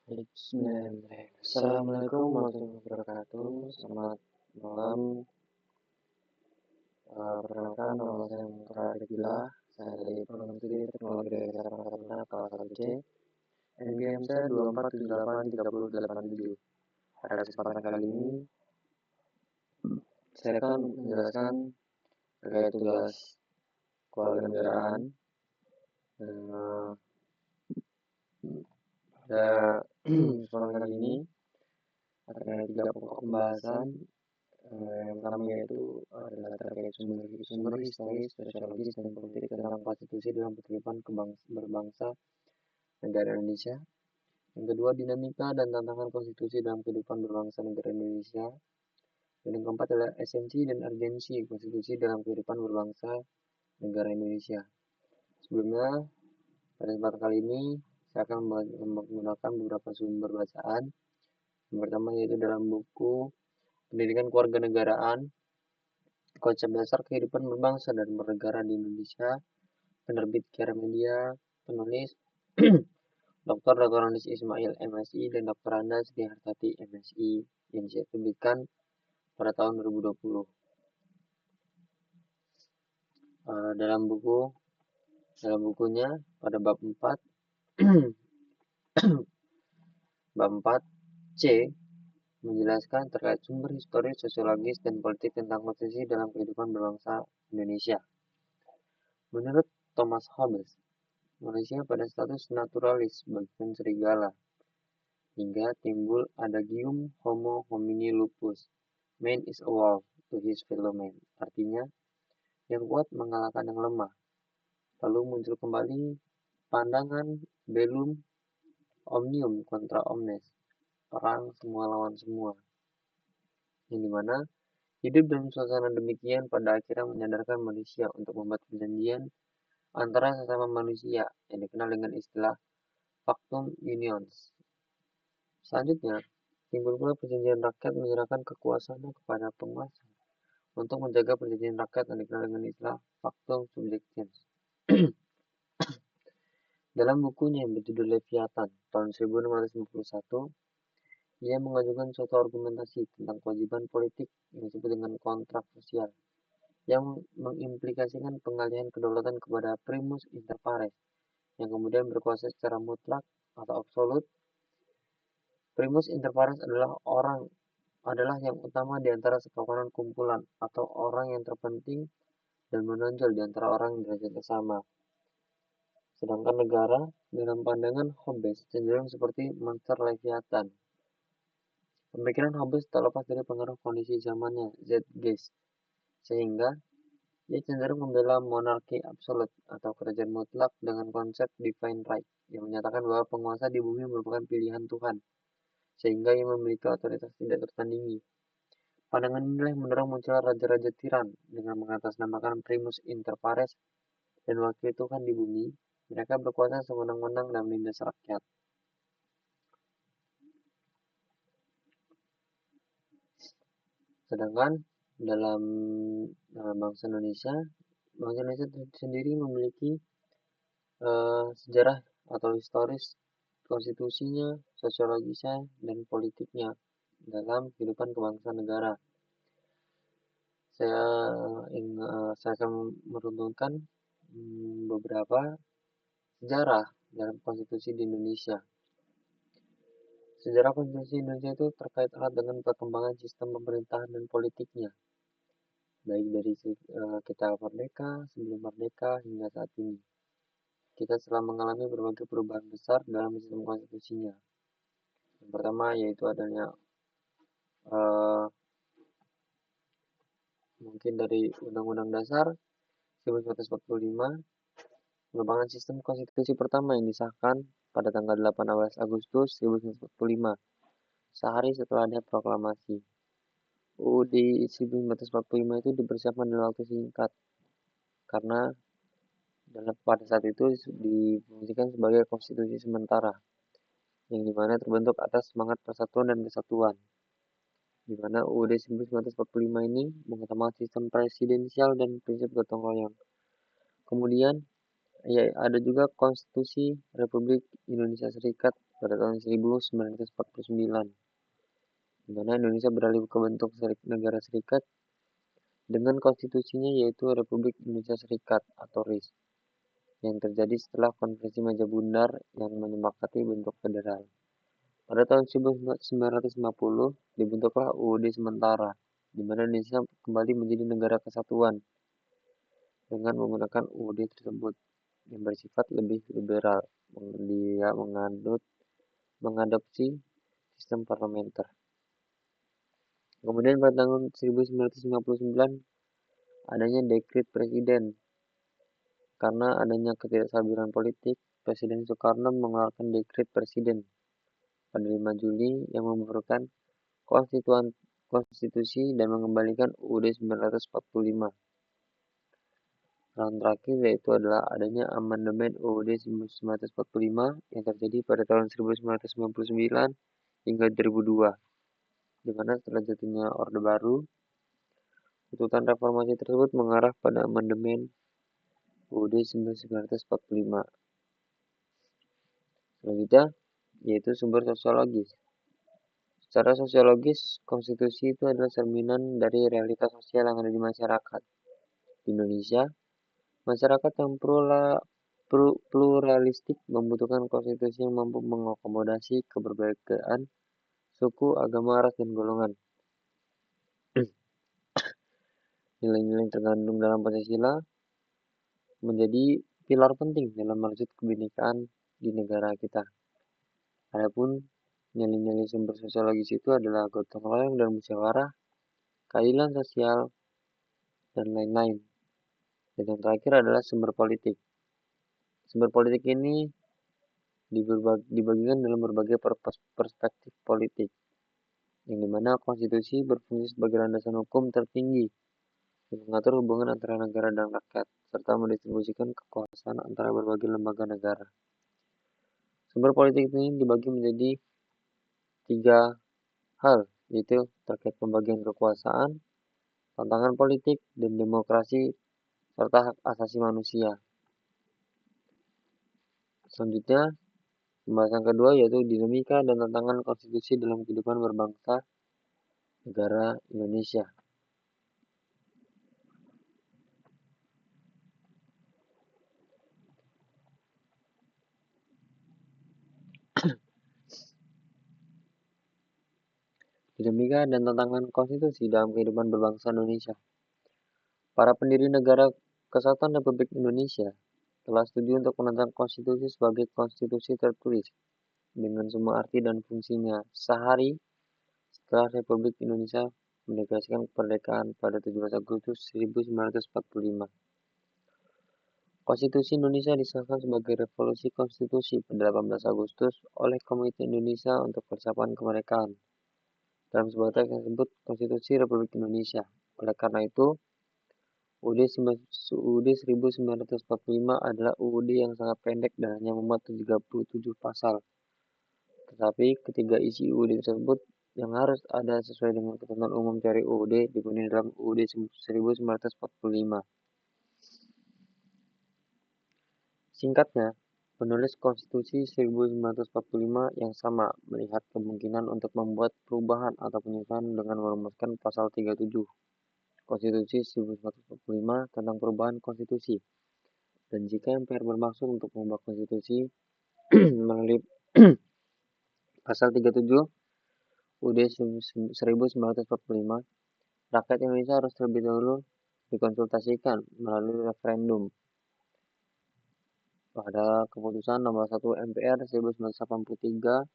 Bismillah. Assalamualaikum warahmatullahi wabarakatuh. Selamat malam. Perkenalkan nama saya Mukhtar Arifillah. Saya dari program studi teknologi dari Kesehatan Angkatan kelas 1C. NPM saya 24783087. Pada kesempatan kali ini, saya akan menjelaskan terkait tugas kewarganegaraan. Pada kesempatan kali ini akan ada 3 pokok pembahasan. Yang pertama yaitu adalah terkait sumber historis, sosiologis, dan politik tentang konstitusi dalam kehidupan berbangsa negara Indonesia. Yang kedua, dinamika dan tantangan konstitusi dalam kehidupan berbangsa negara Indonesia. Dan yang keempat adalah esensi dan urgensi konstitusi dalam kehidupan berbangsa negara Indonesia. Sebelumnya, pada kesempatan kali ini, saya akan menggunakan beberapa sumber bacaan. Yang pertama yaitu dalam buku Pendidikan Kewarganegaraan, Konsep Dasar Kehidupan Berbangsa dan Bernegara di Indonesia, penerbit Gramedia, penulis Dr. Andes Ismail MSI dan Dr. Anda Siti Hartati MSI yang diterbitkan pada tahun 2020. Dalam bukunya pada bab 4 bab 4C menjelaskan terkait sumber historis, sosiologis, dan politik tentang konstitusi dalam kehidupan berbangsa Indonesia. Menurut Thomas Hobbes, manusia pada status naturalis bagian serigala, hingga timbul adagium homo homini lupus, man is a wolf to his fellow man. Artinya, yang kuat mengalahkan yang lemah. Lalu muncul kembali pandangan bellum omnium contra omnes, perang semua lawan semua, yang dimana hidup dalam suasana demikian pada akhirnya menyadarkan manusia untuk membuat perjanjian antara sesama manusia yang dikenal dengan istilah Pactum Unions. Selanjutnya, timbul pula perjanjian rakyat menyerahkan kekuasaannya kepada penguasa untuk menjaga perjanjian rakyat yang dikenal dengan istilah Pactum Subjections. Dalam bukunya yang berjudul Leviathan tahun 1651, ia mengajukan suatu argumentasi tentang kewajiban politik yang disebut dengan kontrak sosial, yang mengimplikasikan pengalihan kedaulatan kepada primus inter pares, yang kemudian berkuasa secara mutlak atau absolut. Primus inter pares adalah yang utama di antara sekawanan kumpulan atau orang yang terpenting dan menonjol di antara orang yang derajatnya sama. Sedangkan negara dalam pandangan Hobbes cenderung seperti monster Leviathan. Pemikiran Hobbes tak lepas dari pengaruh kondisi zamannya, Zeitgeist, sehingga ia cenderung membela monarki absolut atau kerajaan mutlak dengan konsep divine right yang menyatakan bahwa penguasa di bumi merupakan pilihan Tuhan, sehingga ia memiliki otoritas tidak tertandingi. Pandangan inilah yang mendorong munculnya raja-raja tiran dengan mengatasnamakan primus inter pares dan wakil Tuhan di bumi. Mereka berkuasa sewenang-wenang dan menindas rakyat. Sedangkan dalam bangsa Indonesia sendiri memiliki sejarah atau historis konstitusinya, sosiologisnya, dan politiknya dalam kehidupan kebangsaan negara. Saya akan meruntuhkan beberapa sejarah dalam konstitusi di Indonesia. Sejarah konstitusi Indonesia itu terkait erat dengan perkembangan sistem pemerintahan dan politiknya, baik dari kita merdeka, sebelum merdeka, hingga saat ini. Kita telah mengalami berbagai perubahan besar dalam sistem konstitusinya. Yang pertama yaitu adanya mungkin dari Undang-Undang Dasar 1945 merupakan sistem konstitusi pertama yang disahkan pada tanggal 18 Agustus 1945, sehari setelah ada proklamasi. UUD 1945 itu dipersiapkan dalam waktu singkat, karena pada saat itu difungsikan sebagai konstitusi sementara, yang dimana terbentuk atas semangat persatuan dan kesatuan, di mana UUD 1945 ini mengutamakan sistem presidensial dan prinsip gotong royong. Kemudian ya, ada juga Konstitusi Republik Indonesia Serikat pada tahun 1949, di mana Indonesia beralih ke bentuk negara serikat dengan konstitusinya yaitu Republik Indonesia Serikat atau RIS, yang terjadi setelah Konferensi Meja Bundar yang menyepakati bentuk federal. Pada tahun 1950 dibentuklah UUD sementara, di mana Indonesia kembali menjadi negara kesatuan dengan menggunakan UUD tersebut yang bersifat lebih liberal. Dia mengadopsi sistem parlementer. Kemudian pada tahun 1959 adanya dekret presiden. Karena adanya ketidakstabilan politik, Presiden Soekarno mengeluarkan dekret presiden pada 5 Juli yang membubarkan konstitusi dan mengembalikan UUD 1945. Yang terakhir yaitu adalah adanya amandemen UUD 1945 yang terjadi pada tahun 1999 hingga 2002, di mana setelah jatuhnya Orde Baru, tuntutan reformasi tersebut mengarah pada amandemen UUD 1945. Selanjutnya, yaitu sumber sosiologis. Secara sosiologis, konstitusi itu adalah cerminan dari realitas sosial yang ada di masyarakat. Di Indonesia, masyarakat yang pluralistik membutuhkan konstitusi yang mampu mengakomodasi keberbedaan suku, agama, ras, dan golongan. Nilai-nilai yang terkandung dalam Pancasila menjadi pilar penting dalam mewujud kebinekaan di negara kita. Adapun nilai-nilai sumber sosiologis itu adalah gotong royong dan musyawarah, keadilan sosial, dan lain-lain. Dan yang terakhir adalah sumber politik. Sumber politik ini dibagikan dalam berbagai perspektif politik, yang dimana konstitusi berfungsi sebagai landasan hukum tertinggi yang mengatur hubungan antara negara dan rakyat, serta mendistribusikan kekuasaan antara berbagai lembaga negara. Sumber politik ini dibagi menjadi 3 hal, yaitu terkait pembagian kekuasaan, tantangan politik, dan demokrasi, serta hak asasi manusia. Selanjutnya, pembahasan kedua yaitu dinamika dan tantangan konstitusi dalam kehidupan berbangsa negara Indonesia. Dinamika dan tantangan konstitusi dalam kehidupan berbangsa Indonesia. Para pendiri negara Kesatuan Republik Indonesia telah setuju untuk menentang konstitusi sebagai konstitusi tertulis dengan semua arti dan fungsinya sehari setelah Republik Indonesia mendeklarasikan kemerdekaan pada 17 Agustus 1945. Konstitusi Indonesia disahkan sebagai revolusi konstitusi pada 18 Agustus oleh Komite Indonesia untuk Persiapan Kemerdekaan. Dalam sebuah teks yang disebut Konstitusi Republik Indonesia. Oleh karena itu, UUD 1945 adalah UUD yang sangat pendek dan hanya memuat 37 pasal. Tetapi ketiga isi UUD tersebut yang harus ada sesuai dengan ketentuan umum teori UUD dipenuhi dalam UUD 1945. Singkatnya, penulis Konstitusi 1945 yang sama melihat kemungkinan untuk membuat perubahan atau penyusunan dengan merumuskan pasal 37 Konstitusi 1945 tentang perubahan konstitusi. Dan jika MPR bermaksud untuk mengubah konstitusi melalui pasal 37 UUD 1945, rakyat Indonesia harus terlebih dahulu dikonsultasikan melalui referendum. Pada keputusan nomor 1 MPR 1983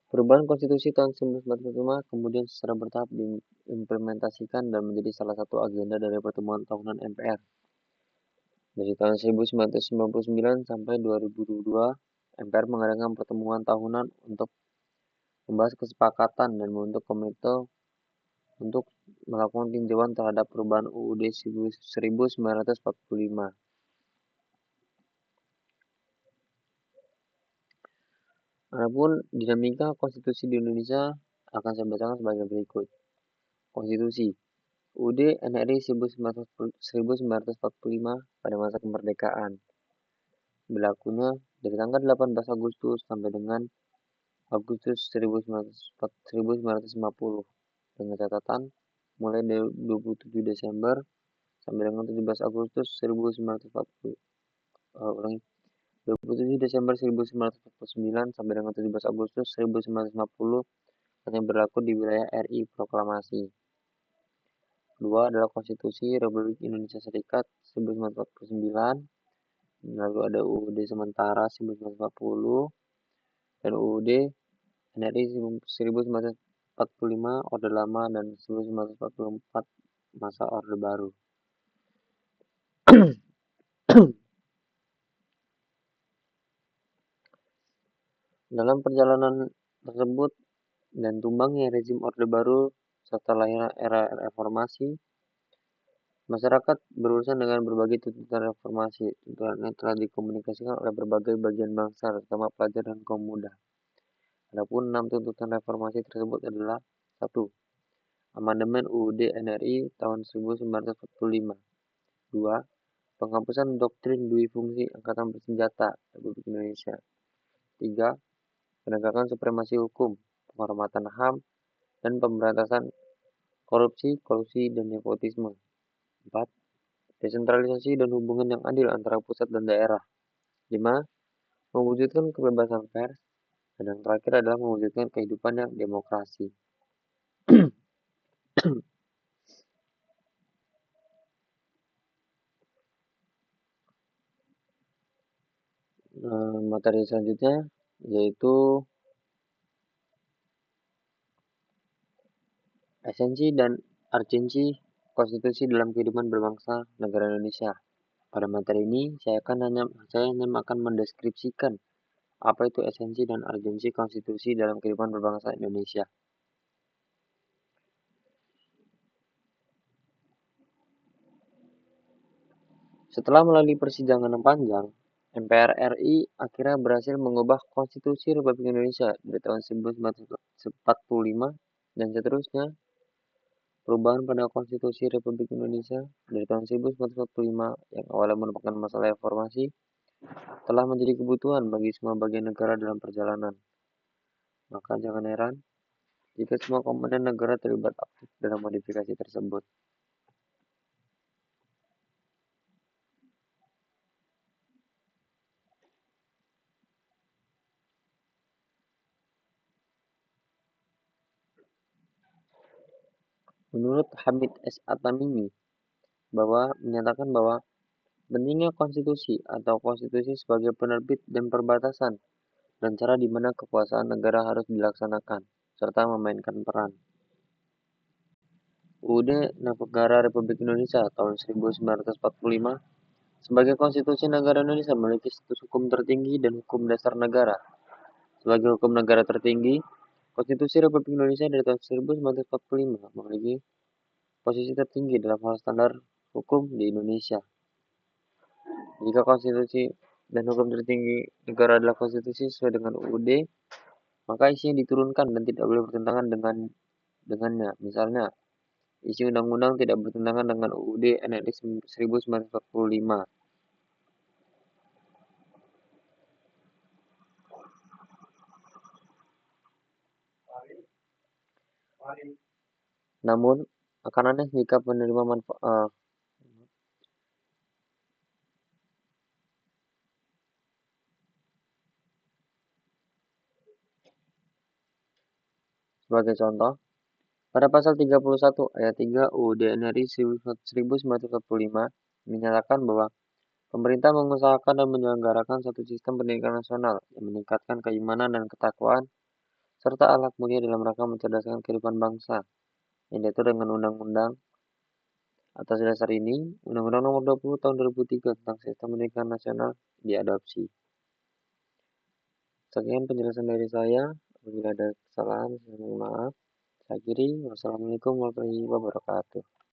perubahan konstitusi tahun 1945 kemudian secara bertahap diimplementasikan dan menjadi salah satu agenda dari pertemuan tahunan MPR. Dari tahun 1999 sampai 2022, MPR mengadakan pertemuan tahunan untuk membahas kesepakatan dan membentuk komite untuk melakukan tinjauan terhadap perubahan UUD 1945. Adapun dinamika konstitusi di Indonesia akan saya bacakan sebagai berikut. Konstitusi. UUD NRI 1945 pada masa kemerdekaan. Berlakunya dari tanggal 18 Agustus sampai dengan Agustus 1950 dengan catatan mulai dari 27 Desember sampai dengan 17 Agustus 1940. 27 Desember 1949 sampai dengan 17 Agustus 1950 hanya berlaku di wilayah RI Proklamasi. Kedua adalah Konstitusi Republik Indonesia Serikat 1949, lalu ada UUD sementara 1940 dan UUD NRI 1945 Orde Lama dan 1944 masa Orde Baru. Dalam perjalanan tersebut dan tumbangnya rezim Orde Baru serta lahirnya era reformasi, masyarakat berurusan dengan berbagai tuntutan reformasi. Tuntutan telah dikomunikasikan oleh berbagai bagian bangsa, terutama pelajar dan kaum muda. Adapun 6 tuntutan reformasi tersebut adalah 1. Amandemen UUD NRI tahun 1945. 2. Penghapusan doktrin dui fungsi Angkatan Bersenjata Republik Indonesia. 3. Penegakan supremasi hukum, penghormatan HAM, dan pemberantasan korupsi, kolusi, dan nepotisme. 4. Desentralisasi dan hubungan yang adil antara pusat dan daerah. 5. Mewujudkan kebebasan pers. Dan yang terakhir adalah mewujudkan kehidupan yang demokrasi. Materi selanjutnya yaitu esensi dan urgensi konstitusi dalam kehidupan berbangsa negara Indonesia. Pada materi ini saya hanya akan mendeskripsikan apa itu esensi dan urgensi konstitusi dalam kehidupan berbangsa Indonesia. Setelah melalui persidangan yang panjang, MPR RI akhirnya berhasil mengubah Konstitusi Republik Indonesia dari tahun 1945 dan seterusnya. Perubahan pada Konstitusi Republik Indonesia dari tahun 1945 yang awalnya merupakan masalah reformasi telah menjadi kebutuhan bagi semua bagian negara dalam perjalanan. Maka jangan heran jika semua komponen negara terlibat aktif dalam modifikasi tersebut. Menurut Hamid S. Atamimi, menyatakan bahwa pentingnya konstitusi atau konstitusi sebagai penerbit dan perbatasan dan cara di mana kekuasaan negara harus dilaksanakan, serta memainkan peran. UUD Negara Republik Indonesia tahun 1945 sebagai konstitusi negara Indonesia memiliki status hukum tertinggi dan hukum dasar negara. Sebagai hukum negara tertinggi, Konstitusi Republik Indonesia dari tahun 1945 memiliki posisi tertinggi dalam hal standar hukum di Indonesia. Jika konstitusi dan hukum tertinggi negara adalah konstitusi sesuai dengan UUD, maka isinya diturunkan dan tidak boleh bertentangan dengannya. Misalnya, isi undang-undang tidak bertentangan dengan UUD NRI 1945. Namun, akan aneh jika penerima manfaat sebagai contoh, pada pasal 31 ayat 3 UUD NRI 1945 menyatakan bahwa pemerintah mengusahakan dan menyelenggarakan satu sistem pendidikan nasional yang meningkatkan keimanan dan ketakwaan serta akhlak mulia dalam rangka mencerdaskan kehidupan bangsa yang diatur dengan undang-undang. Atas dasar ini, Undang-Undang Nomor 20 Tahun 2003 tentang Sistem Pendidikan Nasional diadopsi. Sekian penjelasan dari saya. Apabila ada kesalahan, saya mohon maaf. Saya akhiri. Wassalamualaikum warahmatullahi wabarakatuh.